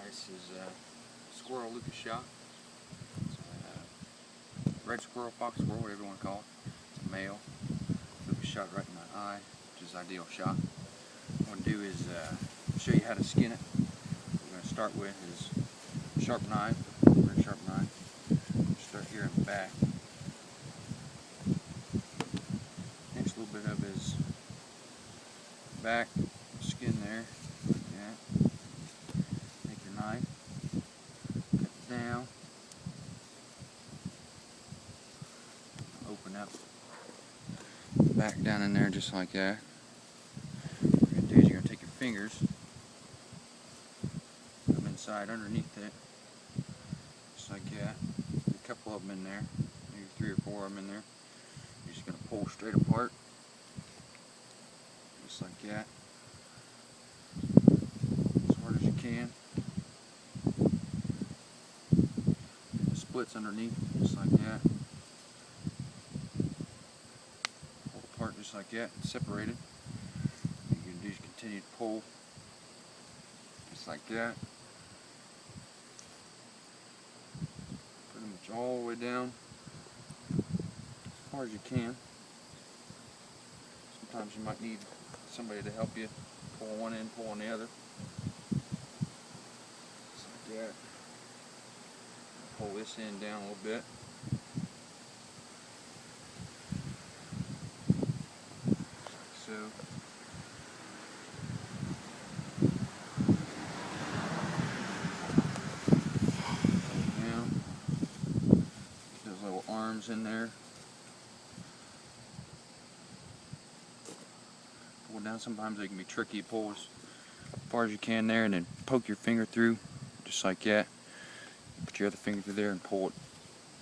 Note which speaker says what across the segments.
Speaker 1: This is squirrel Lucas shot. It's a red squirrel, fox squirrel, whatever you want to call it. It's a male. Lucas shot right in the eye, which is an ideal shot. What I'm going to do is show you how to skin it. What we're going to start with is a sharp knife, very sharp knife. Start here in the back. Pinch a little bit of his back skin there. Yeah. Take your knife, cut it down, open up back down in there just like that. What you're going to do is you're going to take your fingers, put them inside underneath it, just like that. A couple of them in there, maybe 3 or 4 of them in there. You're just going to pull straight apart, just like that, as hard as you can. Splits underneath, just like that. Pull apart just like that, and separate it. What you can do is continue to pull, just like that. Pretty much all the way down, as far as you can. Sometimes you might need somebody to help you pull one end, pull on the other. Just like that. Pull this end down a little bit. Like so. Down. Get those little arms in there. Pull down. Sometimes they can be tricky. Pull as far as you can there, and then poke your finger through, just like that. Put your other finger through there and pull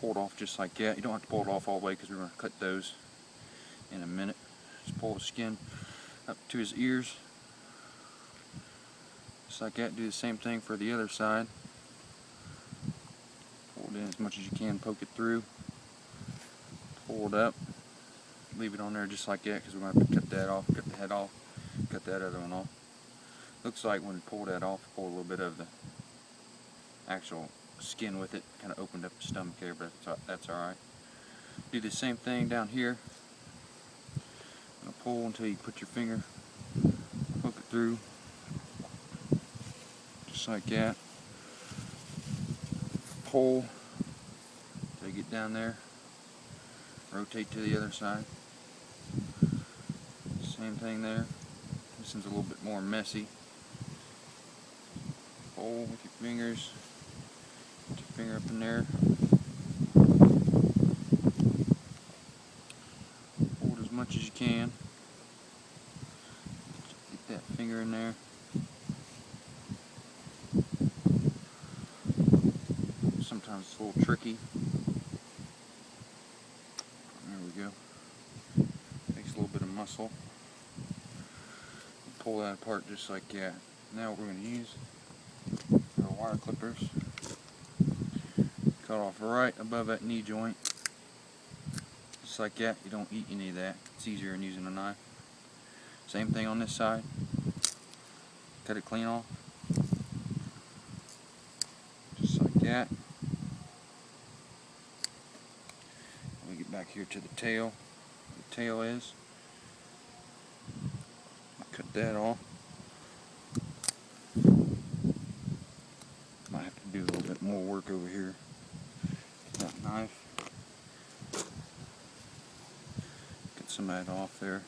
Speaker 1: it off just like that. You don't have to pull it off all the way because we're going to cut those in a minute. Just pull the skin up to his ears, just like that. Do the same thing for the other side. Pull it in as much as you can, poke it through, pull it up, leave it on there just like that because we're going to have to cut that off, cut the head off, cut that other one off. Looks like when we pull that off, pull a little bit of the actual skin with it, kind of opened up the stomach there, but that's alright. Do the same thing down here. Pull until you put your finger, poke it through, just like that. Pull until you get down there. Rotate to the other side. Same thing there. This one's a little bit more messy. Pull with your fingers. Put your finger up in there. Hold as much as you can. Get that finger in there. Sometimes it's a little tricky. There we go. Takes a little bit of muscle. Pull that apart just like that. Now what we're going to use are wire clippers. Cut off right above that knee joint, just like that. You don't eat any of that. It's easier than using a knife. Same thing on this side. Cut it clean off, just like that. We get back here to the tail. Where the tail is. Cut that off. Might have to do a little bit more work over here. That knife. Get some of that off there.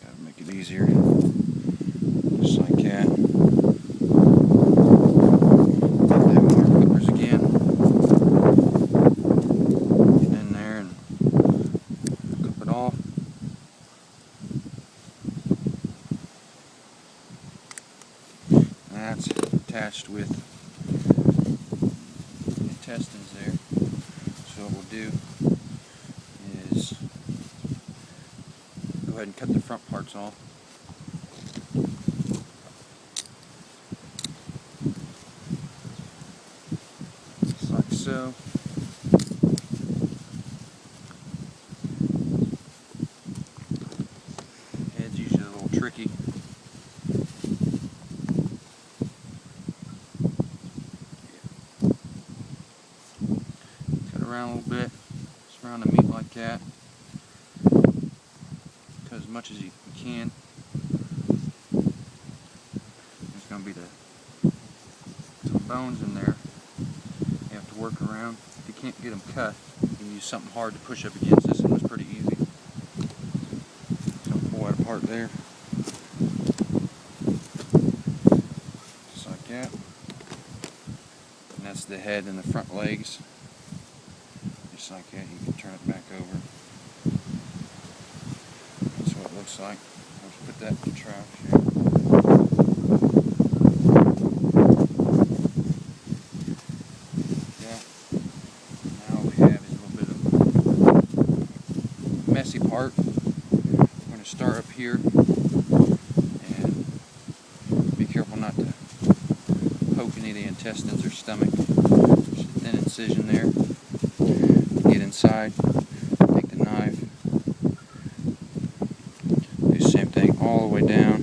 Speaker 1: Gotta make it easier. Just like that. That wire clippers again. Get in there and clip it off. That's attached with the intestines there. So what we'll do is go ahead and cut the front parts off. Just like so. the meat like that. Cut as much as you can. There's going to be some bones in there you have to work around. If you can't get them cut, you can use something hard to push up against. This one was pretty easy. So pull that apart there. Just like that. And that's the head and the front legs. Just like that. You can turn it back over. That's what it looks like. Let's put that in the trash here. Messy part. I'm going to start up here and be careful not to poke any of the intestines or stomach. There's a thin incision there. Get inside, take the knife, do the same thing all the way down,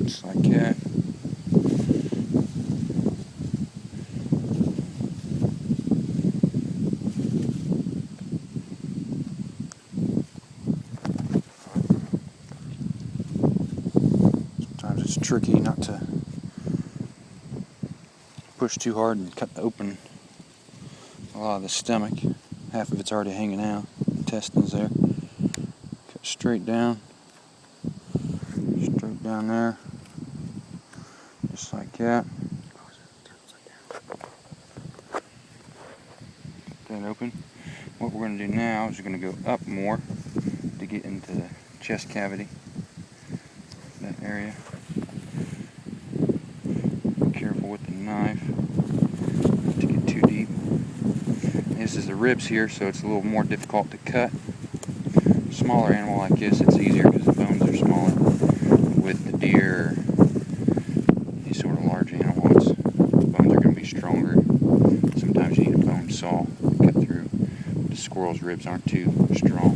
Speaker 1: just like that. It's tricky not to push too hard and cut open a lot of the stomach. Half of it's already hanging out. Intestines there. Cut straight down there, just like that. Cut that open. What we're going to do now is we're going to go up more to get into the chest cavity, that area. Careful with the knife not to get too deep. This is the ribs here, so it's a little more difficult to cut. Smaller animal like this, it's easier because the bones are smaller. With the deer, these sort of large animals, the bones are going to be stronger. Sometimes you need a bone saw to cut through. The squirrel's ribs aren't too strong.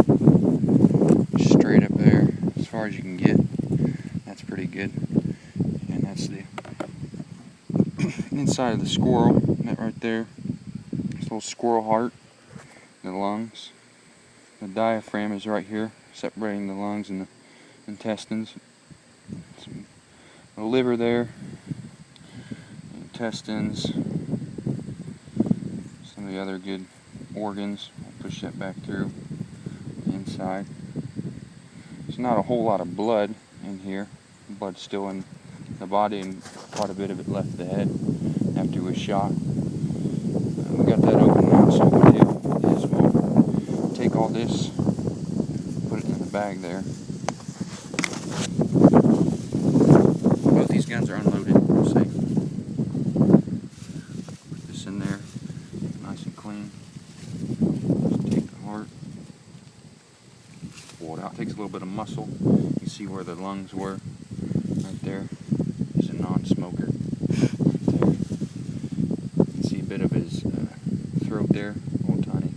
Speaker 1: Straight up there, as far as you can get. That's pretty good. And that's the inside of the squirrel, that right there. This little squirrel heart, the lungs. The diaphragm is right here, separating the lungs and the intestines. The liver there, the intestines, some of the other good organs. I'll push that back through the inside. There's not a whole lot of blood in here. Blood's still in the body and quite a bit of it left the head after it was shot. We got that open now, so what we'll do is we'll take all this, put it in the bag there. Both these guns are unloaded, safe. Put this in there, nice and clean. Just take the heart, pull it out. It takes a little bit of muscle. You see where the lungs were, right there. He's a non-smoker. Right there. You can see a bit of his throat there, little tiny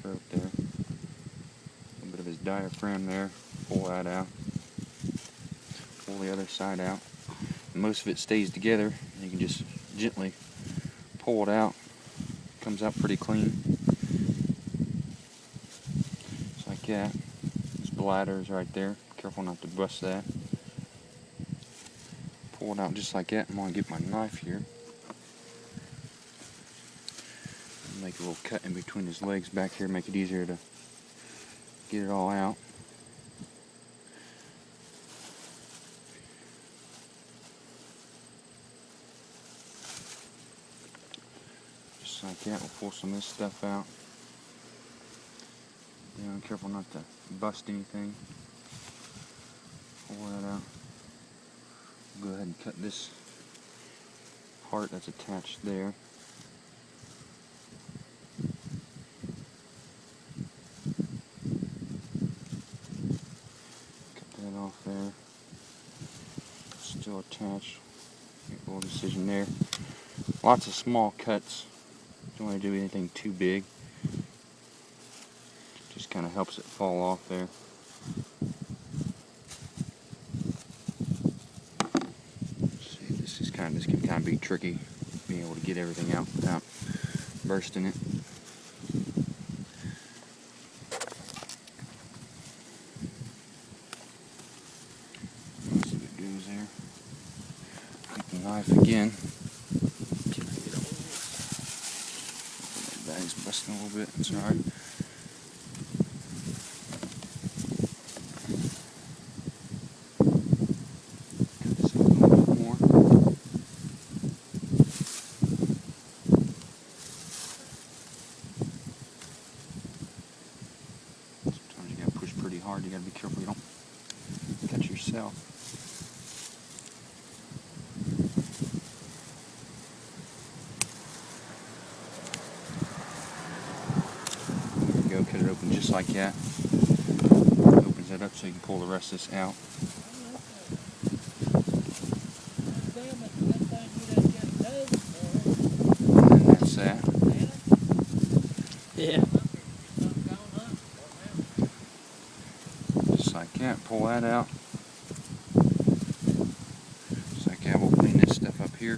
Speaker 1: throat there. A bit of his diaphragm there. Pull that out. Pull the other side out. And most of it stays together. You can just gently pull it out. Comes out pretty clean. Just like that. His bladder is right there. Careful not to bust that. Pull it out just like that. I'm going to get my knife here. Make a little cut in between his legs back here. Make it easier to get it all out. Just like that. We'll pull some of this stuff out. Careful not to bust anything. Pull that out. Go ahead and cut this part that's attached there. Cut that off there. Still attached. Make a little incision there. Lots of small cuts. Don't want to do anything too big. Just kind of helps it fall off there. This can kind of be tricky, being able to get everything out without bursting it. Let's see what goes there. Take the knife again. The bag's busting a little bit. It's alright. Hard. You gotta be careful you don't catch yourself. There you go, cut it open just like that. Opens that up so you can pull the rest of this out. And that's that.
Speaker 2: Yeah.
Speaker 1: Just like that, pull that out. Just like that, we'll clean this stuff up here.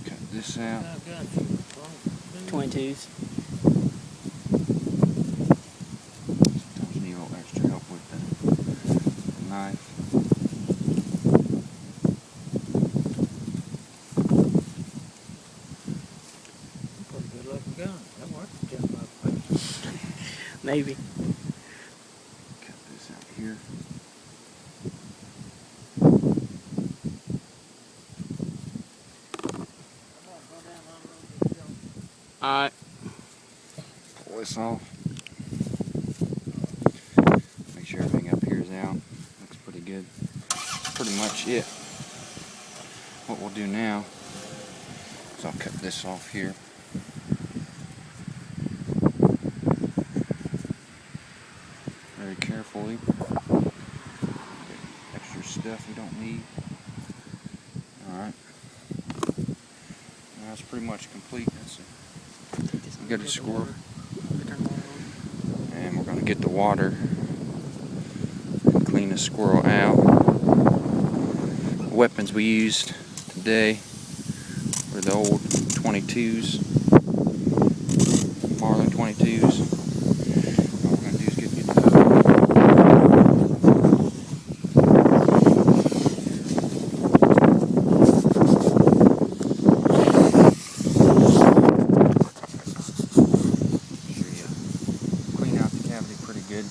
Speaker 1: Cut this out.
Speaker 2: 22s.
Speaker 1: Sometimes you need a little extra help with the knife.
Speaker 3: Pretty good looking gun. That worked just about.
Speaker 2: Maybe.
Speaker 1: Cut this out here.
Speaker 2: Alright.
Speaker 1: Pull this off. Make sure everything up here is out. Looks pretty good. That's pretty much it. What we'll do now is I'll cut this off here. Very carefully. Extra stuff we don't need. Alright. That's pretty much complete. That's it. We got a squirrel. And we're going to get the water and clean the squirrel out. The weapons we used today were the old 22s, Marlin 22s. All we're going to do is get clean out the cavity pretty good.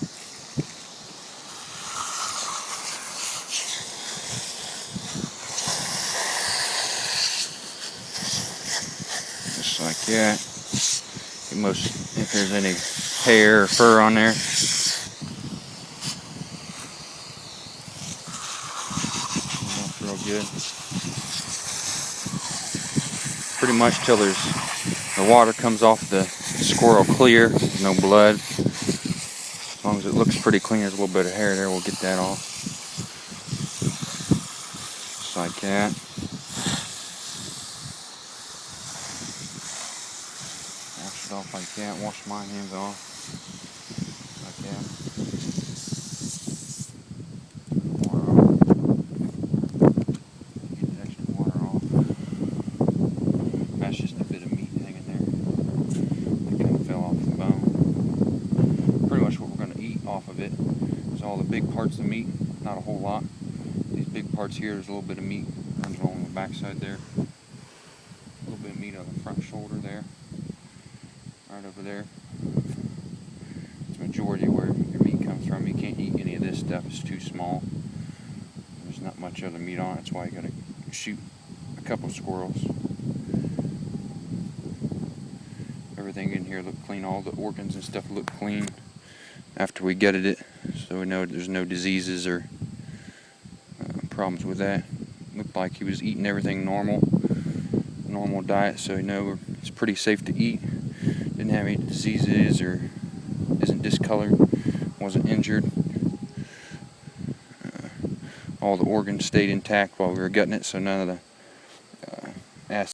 Speaker 1: Just like that. If there's any hair or fur on there. That's real good. Pretty much till the water comes off the squirrel clear, no blood. As long as it looks pretty clean, there's a little bit of hair there, we'll get that off. Just like that. Wash it off like that. Wash my hands off. Like that. Water off. Get the extra water off. That's just a bit of meat hanging there. It kind of fell off the bone. Pretty much what we're going to eat off of it is all the big parts of the meat. Not a whole lot. These big parts here, there's a little bit of meat runs along the backside there. A little bit of meat on the front shoulder there. Right over there. It's majority where your meat comes from. You can't eat any of this stuff. It's too small. There's not much other meat on it. That's why you gotta shoot a couple squirrels. Everything in here looked clean. All the organs and stuff looked clean after we gutted it, so we know there's no diseases or problems with that. Looked like he was eating everything normal diet, so we know it's pretty safe to eat. Didn't have any diseases or isn't discolored, wasn't injured. All the organs stayed intact while we were gutting it, so none of the